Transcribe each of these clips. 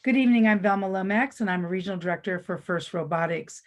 Good evening, I'm Velma Lomax, and I'm a regional director for FIRST Robotics.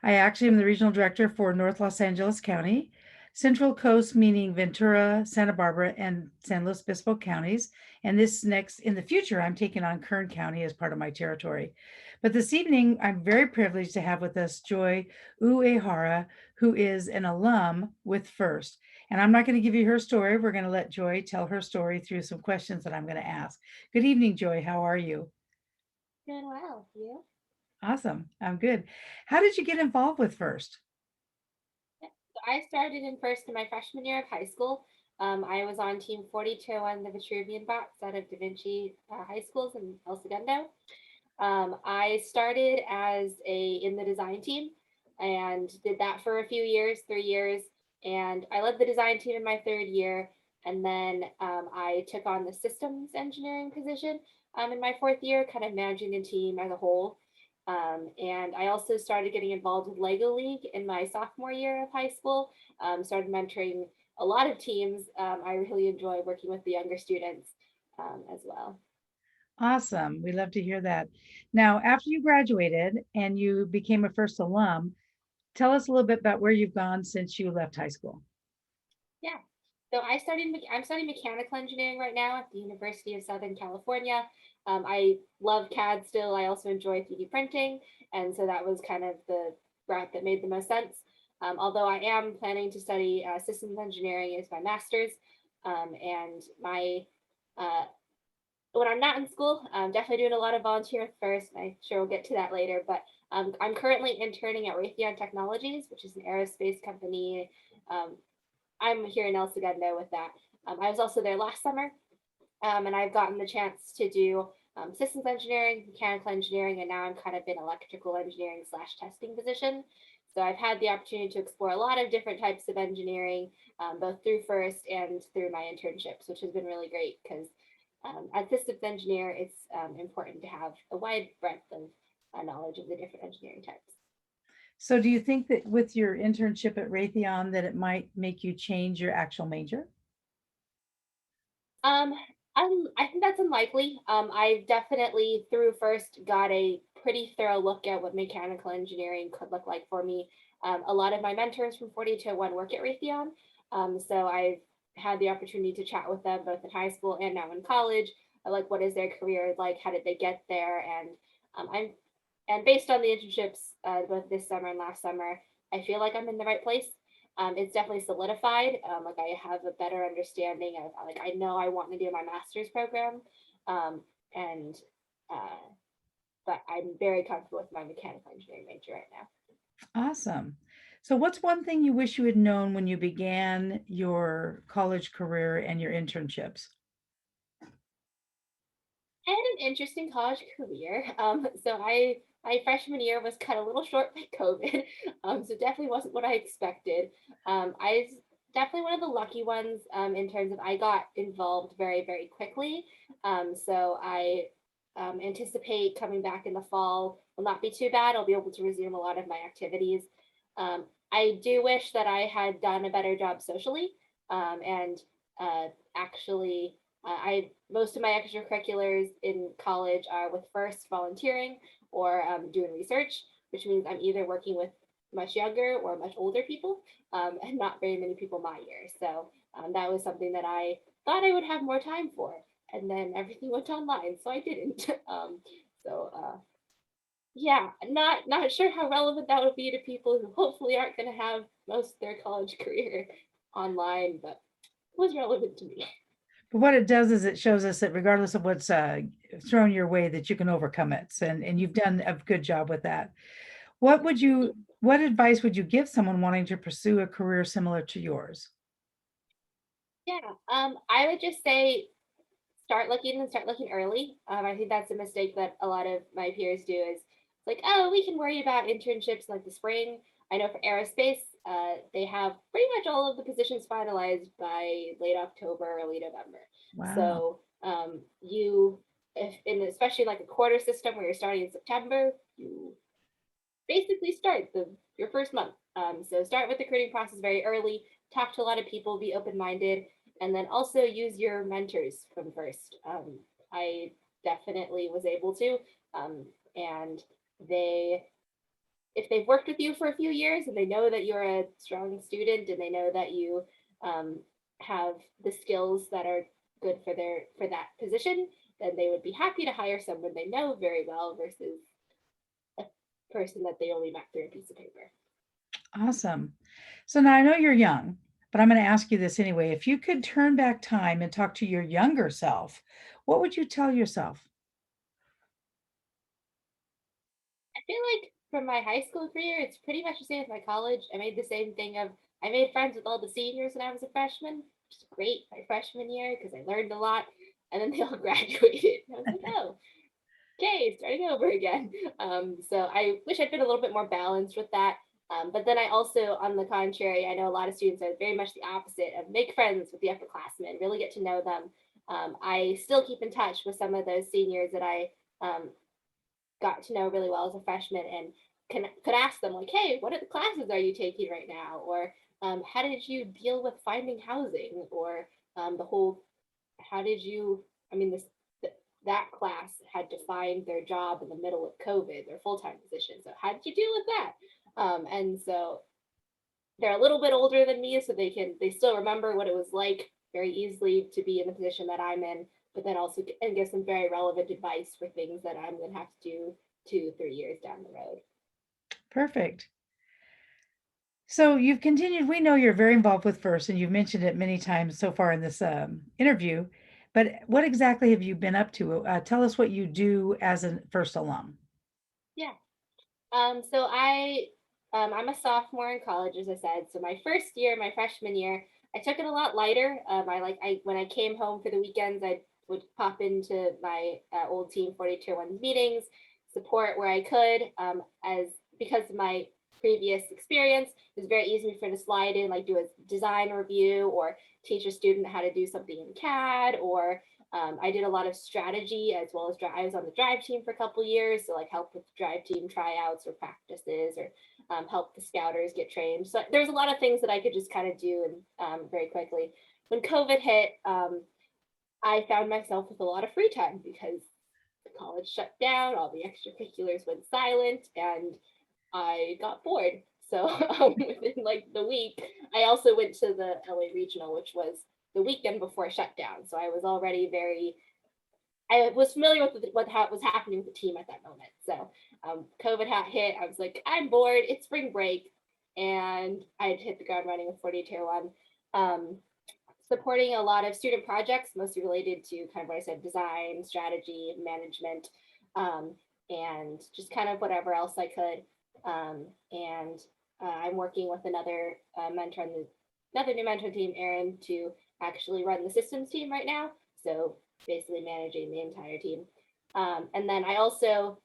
I actually am the regional director for North Los Angeles County, Central Coast, meaning Ventura, Santa Barbara, and San Luis Obispo counties. And this next, in the future, I'm taking on Kern County as part of my territory. But this evening, I'm very privileged to have with us Joy Uehara, who is an alum with FIRST. And I'm not going to give you her story. We're going to let Joy tell her story through some questions that I'm going to ask. Good evening, Joy. How are you? Doing well. You? Awesome. I'm good. How did you get involved with FIRST? Yeah. So I started in first in my freshman year of high school. I was on team 42 on the Vitruvian Bots out of Da Vinci High Schools in El Segundo. I started as a in the design team and did that for a few years, 3 years, and I led the design team in my third year. And then I took on the systems engineering position in my fourth year, kind of managing the team as a whole. And I also started getting involved with Lego League in my sophomore year of high school. Started mentoring a lot of teams. I really enjoy working with the younger students as well. Awesome. We love to hear that. Now, after you graduated and you became a FIRST alum, tell us a little bit about where you've gone since you left high school. Yeah. So I'm studying mechanical engineering right now at the University of Southern California. I love CAD still. I also enjoy 3D printing. And so that was kind of the route that made the most sense. Although I am planning to study systems engineering as my master's. And my uh, when I'm not in school, I'm definitely doing a lot of volunteer first. I'm sure we'll get to that later. But I'm currently interning at Raytheon Technologies, which is an aerospace company. Um, I'm here in El Segundo with that. I was also there last summer, and I've gotten the chance to do systems engineering, mechanical engineering, and now I'm kind of in electrical engineering slash testing position. So I've had the opportunity to explore a lot of different types of engineering, both through first and through my internships, which has been really great because as systems engineer, it's important to have a wide breadth of knowledge of the different engineering types. So, do you think that with your internship at Raytheon that it might make you change your actual major? Um, I think that's unlikely. I definitely through first got a pretty thorough look at what mechanical engineering could look like for me. A lot of my mentors from 4201 work at Raytheon, so I've had the opportunity to chat with them both in high school and now in college. Like, what is their career like? How did they get there? And I'm and based on the internships both this summer and last summer, I feel like I'm in the right place. It's definitely solidified. Like I have a better understanding of like I know I want to do my master's program, and uh, but I'm very comfortable with my mechanical engineering major right now. Awesome. So, what's one thing you wish you had known when you began your college career and your internships? I had an interesting college career. So my freshman year was cut a little short by COVID. So definitely wasn't what I expected. I was definitely one of the lucky ones in terms of I got involved very, very quickly. So I anticipate coming back in the fall will not be too bad. I'll be able to resume a lot of my activities. I do wish that I had done a better job socially and actually I most of my extracurriculars in college are with first volunteering or doing research, which means I'm either working with much younger or much older people, and not very many people my year. So that was something that I thought I would have more time for, and then everything went online, so I didn't. So yeah, not sure how relevant that would be to people who hopefully aren't going to have most of their college career online, but it was relevant to me. But what it does is it shows us that regardless of what's thrown your way, that you can overcome it. And you've done a good job with that. What would you, what advice would you give someone wanting to pursue a career similar to yours? Yeah, I would just say start looking early. I think that's a mistake that a lot of my peers do is like, oh, we can worry about internships like the spring. I know for aerospace, they have pretty much all of the positions finalized by late October, early November. Wow. So you, if in especially like a quarter system where you're starting in September, you basically start your first month. So start with the creating process very early, talk to a lot of people, be open minded, and then also use your mentors from first. I definitely was able to. And they, if they've worked with you for a few years and they know that you're a strong student and they know that you um, have the skills that are good for that position, then they would be happy to hire someone they know very well versus a person that they only met through a piece of paper. Awesome. So now I know you're young, but I'm going to ask you this anyway. If you could turn back time and talk to your younger self, what would you tell yourself? I feel like from my high school career, it's pretty much the same as my college. I made the same thing of I made friends with all the seniors when I was a freshman, which is great my freshman year because I learned a lot. And then they all graduated. And I was like, oh, okay, starting over again. So I wish I'd been a little bit more balanced with that. But then I also, on the contrary, I know a lot of students are very much the opposite of make friends with the upperclassmen, really get to know them. I still keep in touch with some of those seniors that I got to know really well as a freshman and could ask them like, hey, what are the classes are you taking right now? Or how did you deal with finding housing? Or the whole, how did you, I mean, that class had to find their job in the middle of COVID, their full-time position. So how did you deal with that? And so they're a little bit older than me, so they still remember what it was like very easily to be in the position that I'm in, but then also and give some very relevant advice for things that I'm going to have to do 2, 3 years down the road. Perfect. So you've continued, we know you're very involved with FIRST, and you've mentioned it many times so far in this interview, but what exactly have you been up to? Tell us what you do as a FIRST alum. Yeah. So I'm a sophomore in college, as I said. So my first year, my freshman year, I took it a lot lighter. I when I came home for the weekends, I would pop into my old team 42-1 meetings, support where I could. As because of my previous experience, it was very easy for me to slide in, like do a design review or teach a student how to do something in CAD or I did a lot of strategy as well as I was on the drive team for a couple years, so like help with drive team tryouts or practices or help the scouters get trained. So there's a lot of things that I could just kind of do and very quickly. When COVID hit, I found myself with a lot of free time because the college shut down, all the extracurriculars went silent, and I got bored. So within like the week, I also went to the LA Regional, which was the weekend before shutdown. So I was already I was familiar with what was happening with the team at that moment. So COVID hit. I was like, I'm bored. It's spring break. And I hit the ground running with 42-1. Supporting a lot of student projects, mostly related to kind of what I said, design, strategy, management, and just kind of whatever else I could. And I'm working with another mentor on another new mentor team, Erin, to actually run the systems team right now. So basically managing the entire team. And then I also,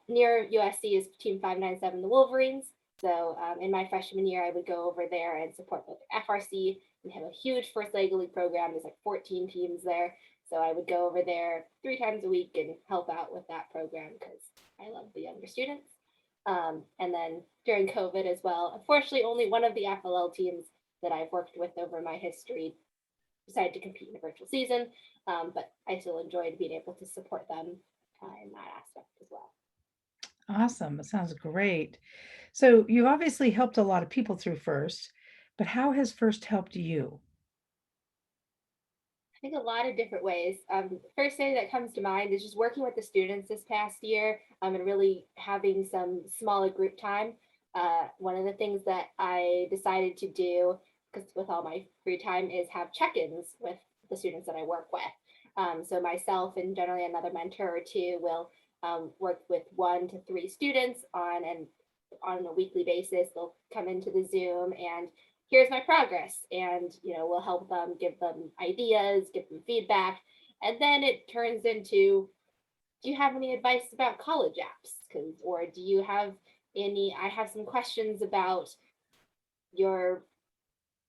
near USC is Team 597, the Wolverines. So in my freshman year, I would go over there and support the FRC. We have a huge first Lega League program. There's like 14 teams there. So I would go over there 3 times a week and help out with that program because I love the younger students. And then during COVID as well, unfortunately, only one of the FLL teams that I've worked with over my history decided to compete in a virtual season, but I still enjoyed being able to support them in that aspect as well. Awesome. It sounds great. So you've obviously helped a lot of people through FIRST, but how has FIRST helped you? I think a lot of different ways. First thing that comes to mind is just working with the students this past year and really having some smaller group time. One of the things that I decided to do, because with all my free time, is have check-ins with the students that I work with. So myself and generally another mentor or two will work with 1 to 3 students on a weekly basis. They'll come into the Zoom and here's my progress, and we'll help them, give them ideas, give them feedback, and then it turns into, do you have any advice about college apps? Or do you have I have some questions about your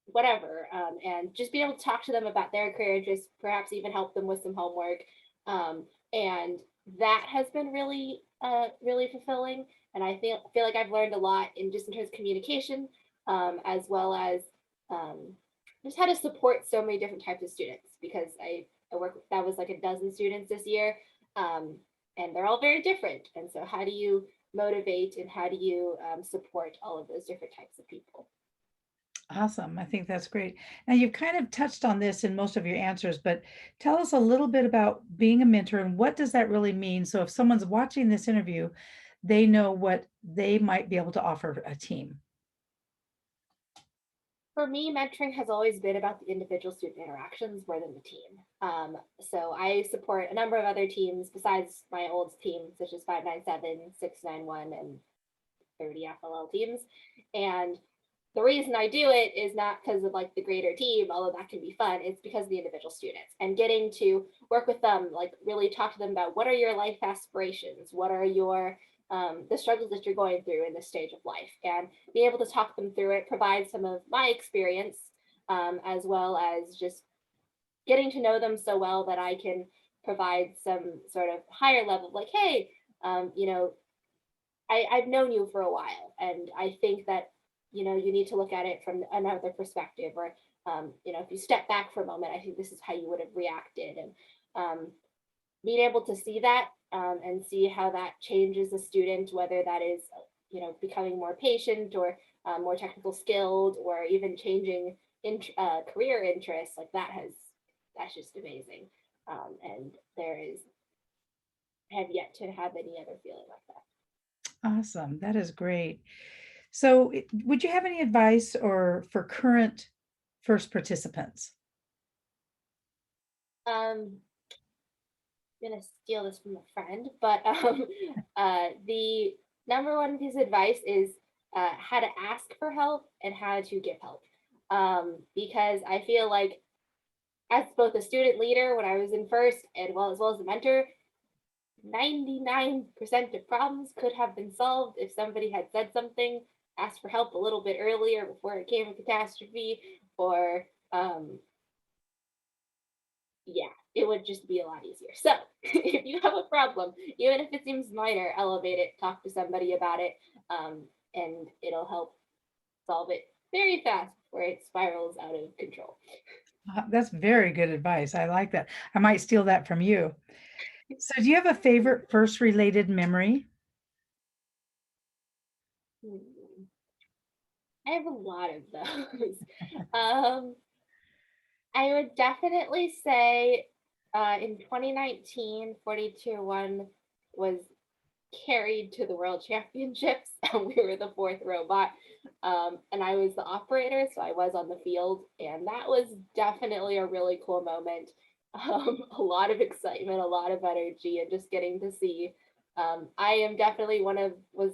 whatever, and just be able to talk to them about their career interests, perhaps even help them with some homework, and that has been really really fulfilling. And I feel like I've learned a lot in terms of communication, as well as just how to support so many different types of students because I work that was like a dozen students this year, And they're all very different. And so how do you motivate and how do you support all of those different types of people? Awesome. I think that's great. Now, you've kind of touched on this in most of your answers, but tell us a little bit about being a mentor and what does that really mean? So if someone's watching this interview, they know what they might be able to offer a team. For me, mentoring has always been about the individual student interactions more than the team. So I support a number of other teams besides my old team, such as 597, 691, and 30 FLL teams. And the reason I do it is not because of like the greater team, although that can be fun. It's because of the individual students and getting to work with them, like really talk to them about what are your life aspirations, what are your the struggles that you're going through in this stage of life, and be able to talk them through it, provide some of my experience, as well as just getting to know them so well that I can provide some sort of higher level, like, hey, you know, I've known you for a while, and I think that you need to look at it from another perspective, or if you step back for a moment, I think this is how you would have reacted, and being able to see that and see how that changes a student, whether that is becoming more patient or more technical skilled, or even changing career interests, like that's just amazing, and there is have yet to have any other feeling like that. Awesome. That is great. So would you have any advice or for current first participants? I'm gonna steal this from a friend, but the number one piece of advice is how to ask for help and how to give help. Because I feel like as both a student leader when I was in first and as well as a mentor, 99% of problems could have been solved if somebody had said something, asked for help a little bit earlier before it came a catastrophe, or yeah, it would just be a lot easier. So if you have a problem, even if it seems minor, elevate it, talk to somebody about it, and it'll help solve it very fast before it spirals out of control. That's very good advice. I like that. I might steal that from you. So do you have a favorite first related memory? Hmm, I have a lot of those. um, I would definitely say in 2019, 42-1 was carried to the world championships, and we were the fourth robot. And I was the operator, so I was on the field, and that was definitely a really cool moment. A lot of excitement, a lot of energy, and just getting to see. I am definitely was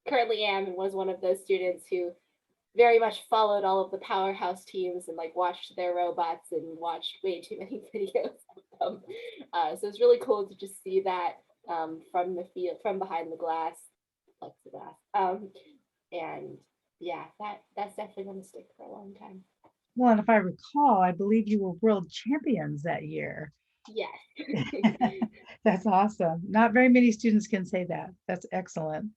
currently am and was one of those students who very much followed all of the powerhouse teams and like watched their robots and watched way too many videos of them. So it's really cool to just see that from the field, from behind the glass, plexiglass. And yeah, that's definitely going to stick for a long time. Well, and if I recall, I believe you were world champions that year. Yes. That's awesome. Not very many students can say that. That's excellent.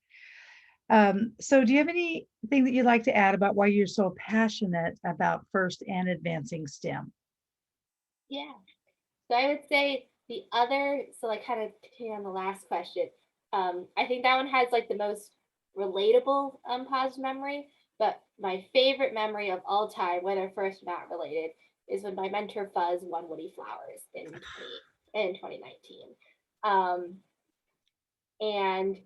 So do you have anything that you'd like to add about why you're so passionate about first and advancing STEM? Yeah. So I would say the other, so like kind of continuing on the last question, I think that one has like the most relatable positive memory, but my favorite memory of all time, whether first or not related, is when my mentor Fuzz won Woody Flowers in 2019. Um, and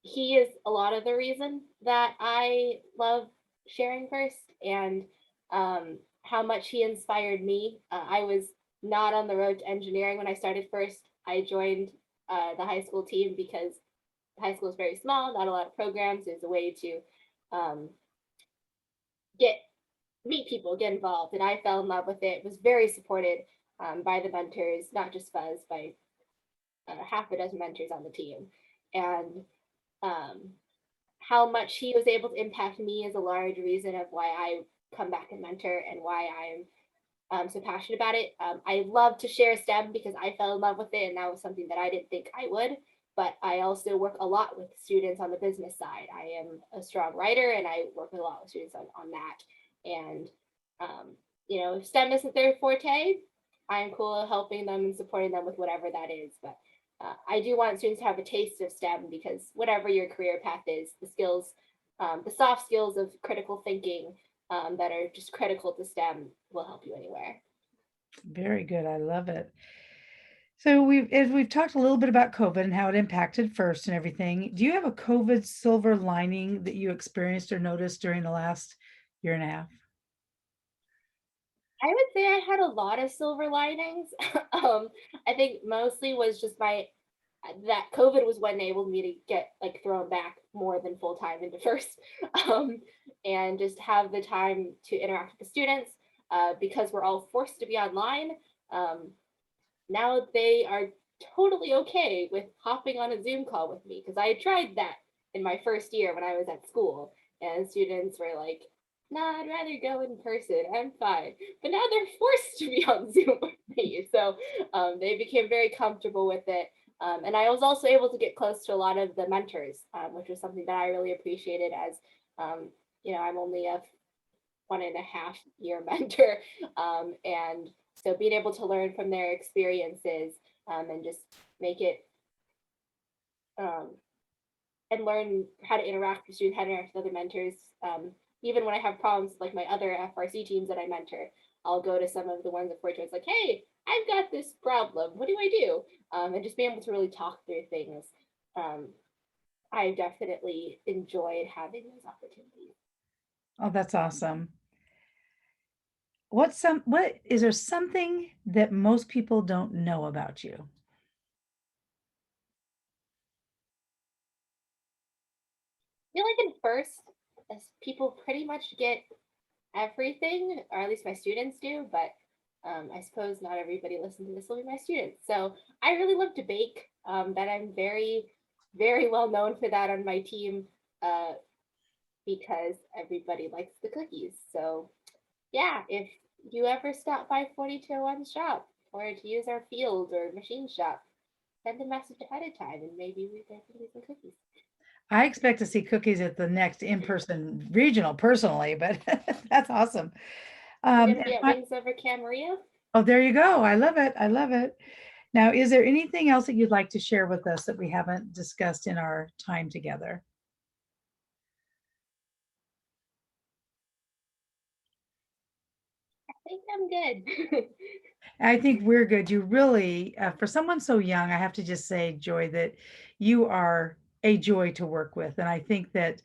he is a lot of the reason that I love sharing first, and how much he inspired me. I was not on the road to engineering when I started first. I joined the high school team because high school is very small, not a lot of programs. There's a way to um, get meet people, get involved, and I fell in love with it. Was very supported by the mentors, not just Fuzz, by half a dozen mentors on the team, and um, how much he was able to impact me is a large reason of why I come back and mentor and why I'm so passionate about it. I love to share STEM because I fell in love with it, and that was something that I didn't think I would. But I also work a lot with students on the business side. I am a strong writer, and I work with a lot of students on that. And if STEM isn't their forte, I'm cool helping them and supporting them with whatever that is. But I do want students to have a taste of STEM because whatever your career path is, the skills, the soft skills of critical thinking that are just critical to STEM will help you anywhere. Very good. I love it. So as we've talked a little bit about COVID and how it impacted first and everything, do you have a COVID silver lining that you experienced or noticed during the last year and a half? I would say I had a lot of silver linings. I think mostly was just my that COVID was what enabled me to get like thrown back more than full time into first, um, and just have the time to interact with the students because we're all forced to be online. Um, Now they are totally okay with hopping on a Zoom call with me because I had tried that in my first year when I was at school, and students were like, "Nah, I'd rather go in person. I'm fine." But now they're forced to be on Zoom with me, so they became very comfortable with it. And I was also able to get close to a lot of the mentors, which was something that I really appreciated. As um, I'm only a 1.5 year mentor, and so being able to learn from their experiences and just make it um, and learn how to interact with students, how to interact with other mentors. Even when I have problems with like my other FRC teams that I mentor, I'll go to some of the ones where it's like, "Hey, I've got this problem. What do I do?" And just being able to really talk through things. Um, I definitely enjoyed having those opportunities. Oh, that's awesome. What is there something that most people don't know about you? I feel like in first, as people pretty much get everything, or at least my students do, but I suppose not everybody listening to this will be my students. So I really love to bake. That I'm very, very well known for that on my team uh, because everybody likes the cookies. So yeah, if you ever stop by 4201 shop or to use our field or machine shop, send a message ahead of time and maybe we can do some cookies. I expect to see cookies at the next in-person regional personally, but that's awesome. We're going to And be at Wings Over Camarillo. oh, there you go. I love it. I love it. Now, is there anything else that you'd like to share with us that we haven't discussed in our time together? I think I'm good. I think we're good. You really, for someone so young, I have to just say, Joy, that you are a joy to work with. And I think that,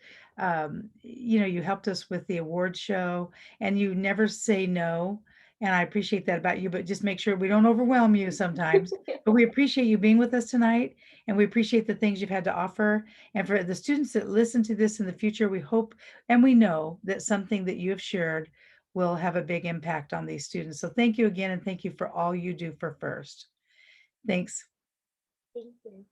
you helped us with the award show and you never say no. And I appreciate that about you, but just make sure we don't overwhelm you sometimes. But we appreciate you being with us tonight and we appreciate the things you've had to offer. And for the students that listen to this in the future, we hope and we know that something that you have shared will have a big impact on these students. So thank you again, and thank you for all you do for FIRST. Thanks. Thank you.